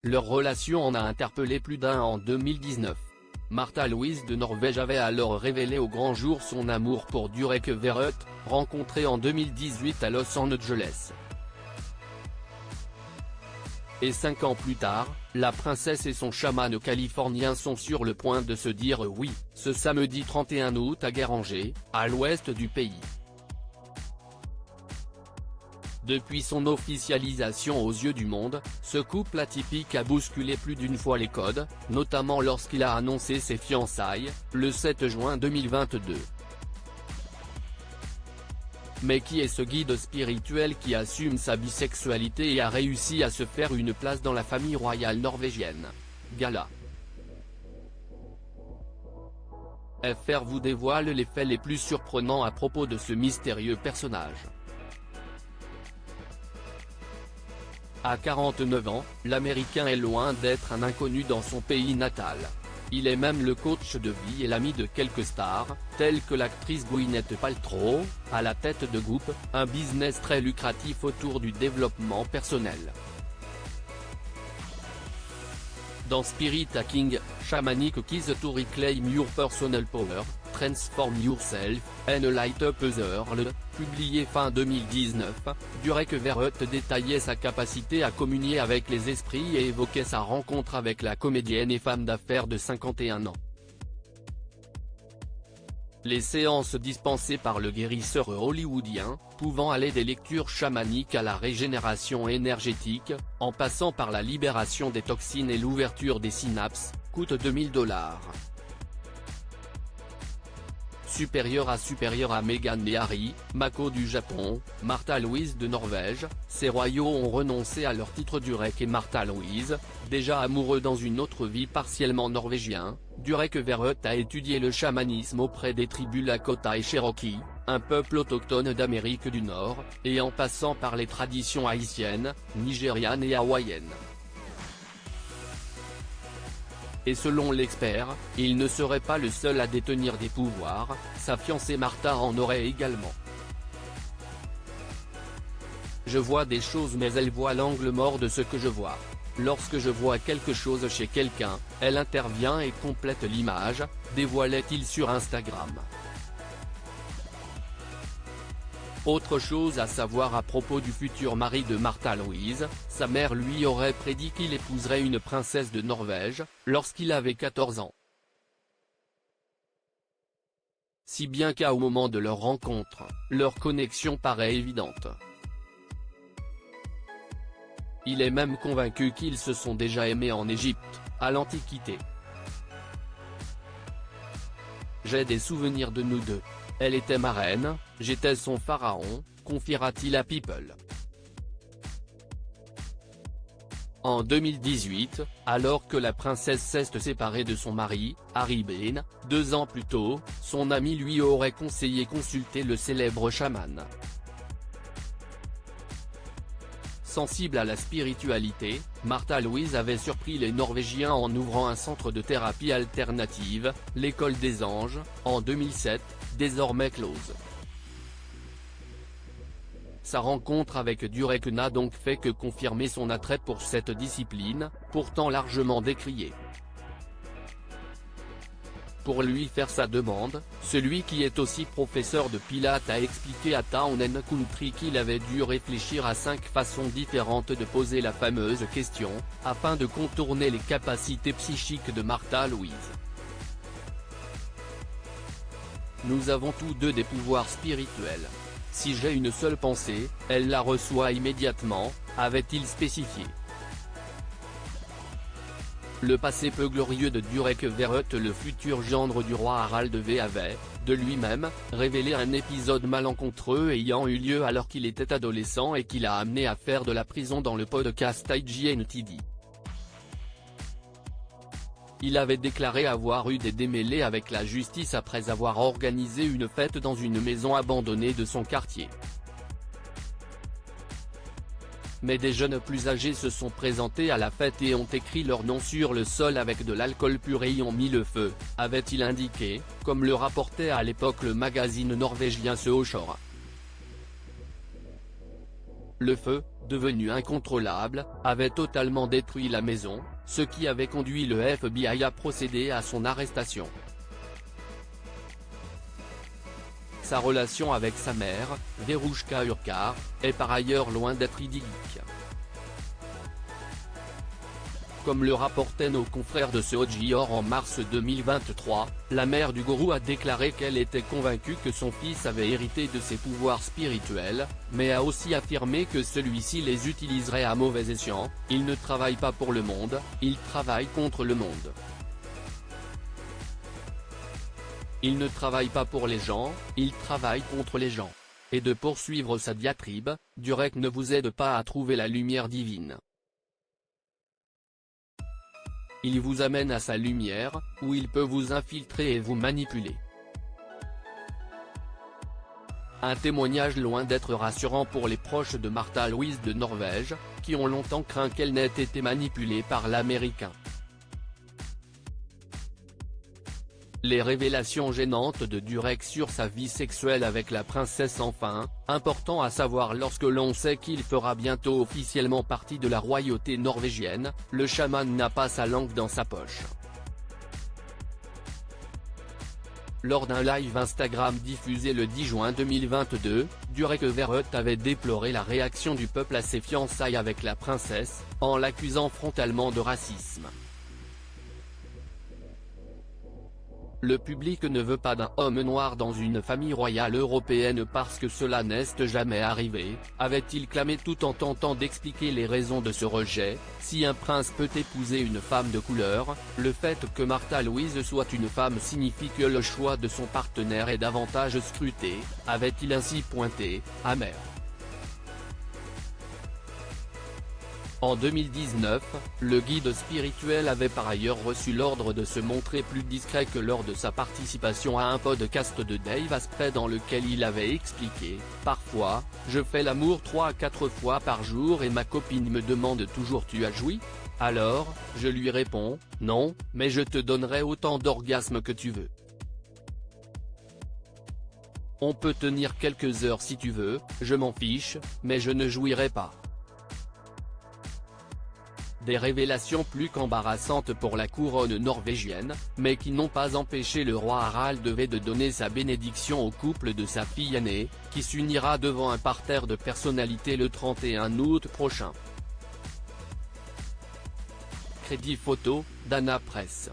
Leur relation en a interpellé plus d'un en 2019. Märtha Louise de Norvège avait alors révélé au grand jour son amour pour Durek Verrett, rencontré en 2018 à Los Angeles. Et 5 ans plus tard, la princesse et son chaman californien sont sur le point de se dire oui, ce samedi 31 août à Guéranger, à l'ouest du pays. Depuis son officialisation aux yeux du monde, ce couple atypique a bousculé plus d'une fois les codes, notamment lorsqu'il a annoncé ses fiançailles, le 7 juin 2022. Mais qui est ce guide spirituel qui assume sa bisexualité et a réussi à se faire une place dans la famille royale norvégienne? Gala. FR vous dévoile les faits les plus surprenants à propos de ce mystérieux personnage. À 49 ans, l'Américain est loin d'être un inconnu dans son pays natal. Il est même le coach de vie et l'ami de quelques stars, telles que l'actrice Gwyneth Paltrow, à la tête de Goop, un business très lucratif autour du développement personnel. Dans Spirit Hacking, Shamanic Keys to Reclaim Your Personal Power, Transform Yourself, and Light Up Others, publié fin 2019, Durek Verrett détaillait sa capacité à communier avec les esprits et évoquait sa rencontre avec la comédienne et femme d'affaires de 51 ans. Les séances dispensées par le guérisseur hollywoodien, pouvant aller des lectures chamaniques à la régénération énergétique, en passant par la libération des toxines et l'ouverture des synapses, coûtent $2000. Supérieur à Meghan et Harry, Mako du Japon, Märtha Louise de Norvège, ces royaux ont renoncé à leur titre. Durek et Märtha Louise, déjà amoureux dans une autre vie partiellement norvégien, Durek Verrett a étudié le chamanisme auprès des tribus Lakota et Cherokee, un peuple autochtone d'Amérique du Nord, et en passant par les traditions haïtiennes, nigérianes et hawaïennes. Et selon l'expert, il ne serait pas le seul à détenir des pouvoirs, sa fiancée Märtha en aurait également. Je vois des choses mais elle voit l'angle mort de ce que je vois. Lorsque je vois quelque chose chez quelqu'un, elle intervient et complète l'image, dévoilait-il sur Instagram. Autre chose à savoir à propos du futur mari de Märtha Louise, sa mère lui aurait prédit qu'il épouserait une princesse de Norvège, lorsqu'il avait 14 ans. Si bien qu'au moment de leur rencontre, leur connexion paraît évidente. Il est même convaincu qu'ils se sont déjà aimés en Égypte, à l'Antiquité. J'ai des souvenirs de nous deux. Elle était ma reine, j'étais son pharaon, confiera-t-il à People. En 2018, alors que la princesse s'est séparée de son mari, Harry Bean, 2 ans plus tôt, son ami lui aurait conseillé consulter le célèbre chaman. Sensible à la spiritualité, Märtha Louise avait surpris les Norvégiens en ouvrant un centre de thérapie alternative, l'École des Anges, en 2007, désormais close. Sa rencontre avec Durek n'a donc fait que confirmer son attrait pour cette discipline, pourtant largement décriée. Pour lui faire sa demande, celui qui est aussi professeur de pilates a expliqué à Town & Country qu'il avait dû réfléchir à 5 façons différentes de poser la fameuse question, afin de contourner les capacités psychiques de Märtha Louise. Nous avons tous deux des pouvoirs spirituels. Si j'ai une seule pensée, elle la reçoit immédiatement, avait-il spécifié. Le passé peu glorieux de Durek Verrett, le futur gendre du roi Harald V, avait, de lui-même, révélé un épisode malencontreux ayant eu lieu alors qu'il était adolescent et qui l'a amené à faire de la prison dans le podcast IGNTD. Il avait déclaré avoir eu des démêlés avec la justice après avoir organisé une fête dans une maison abandonnée de son quartier. Mais des jeunes plus âgés se sont présentés à la fête et ont écrit leur nom sur le sol avec de l'alcool pur et y ont mis le feu, avait-il indiqué, comme le rapportait à l'époque le magazine norvégien Søhor. Le feu, devenu incontrôlable, avait totalement détruit la maison, ce qui avait conduit le FBI à procéder à son arrestation. Sa relation avec sa mère, Verouchka Urkar, est par ailleurs loin d'être idyllique. Comme le rapportaient nos confrères de Seojior en mars 2023, la mère du gourou a déclaré qu'elle était convaincue que son fils avait hérité de ses pouvoirs spirituels, mais a aussi affirmé que celui-ci les utiliserait à mauvais escient. Il ne travaille pas pour le monde, il travaille contre le monde. Il ne travaille pas pour les gens, il travaille contre les gens. Et de poursuivre sa diatribe, Durek ne vous aide pas à trouver la lumière divine. Il vous amène à sa lumière, où il peut vous infiltrer et vous manipuler. Un témoignage loin d'être rassurant pour les proches de Märtha Louise de Norvège, qui ont longtemps craint qu'elle n'ait été manipulée par l'Américain. Les révélations gênantes de Durek sur sa vie sexuelle avec la princesse enfin, important à savoir lorsque l'on sait qu'il fera bientôt officiellement partie de la royauté norvégienne, le chaman n'a pas sa langue dans sa poche. Lors d'un live Instagram diffusé le 10 juin 2022, Durek Verrett avait déploré la réaction du peuple à ses fiançailles avec la princesse, en l'accusant frontalement de racisme. Le public ne veut pas d'un homme noir dans une famille royale européenne parce que cela n'est jamais arrivé, avait-il clamé tout en tentant d'expliquer les raisons de ce rejet. Si un prince peut épouser une femme de couleur, le fait que Märtha Louise soit une femme signifie que le choix de son partenaire est davantage scruté, avait-il ainsi pointé, amer. En 2019, le guide spirituel avait par ailleurs reçu l'ordre de se montrer plus discret que lors de sa participation à un podcast de Dave Asprey dans lequel il avait expliqué « Parfois, je fais l'amour 3 à 4 fois par jour et ma copine me demande toujours tu as joui ? Alors, je lui réponds « Non, mais je te donnerai autant d'orgasmes que tu veux. On peut tenir quelques heures si tu veux, je m'en fiche, mais je ne jouirai pas. » Des révélations plus qu'embarrassantes pour la couronne norvégienne, mais qui n'ont pas empêché le roi Harald de donner sa bénédiction au couple de sa fille aînée, qui s'unira devant un parterre de personnalités le 31 août prochain. Crédit photo, Dana Press.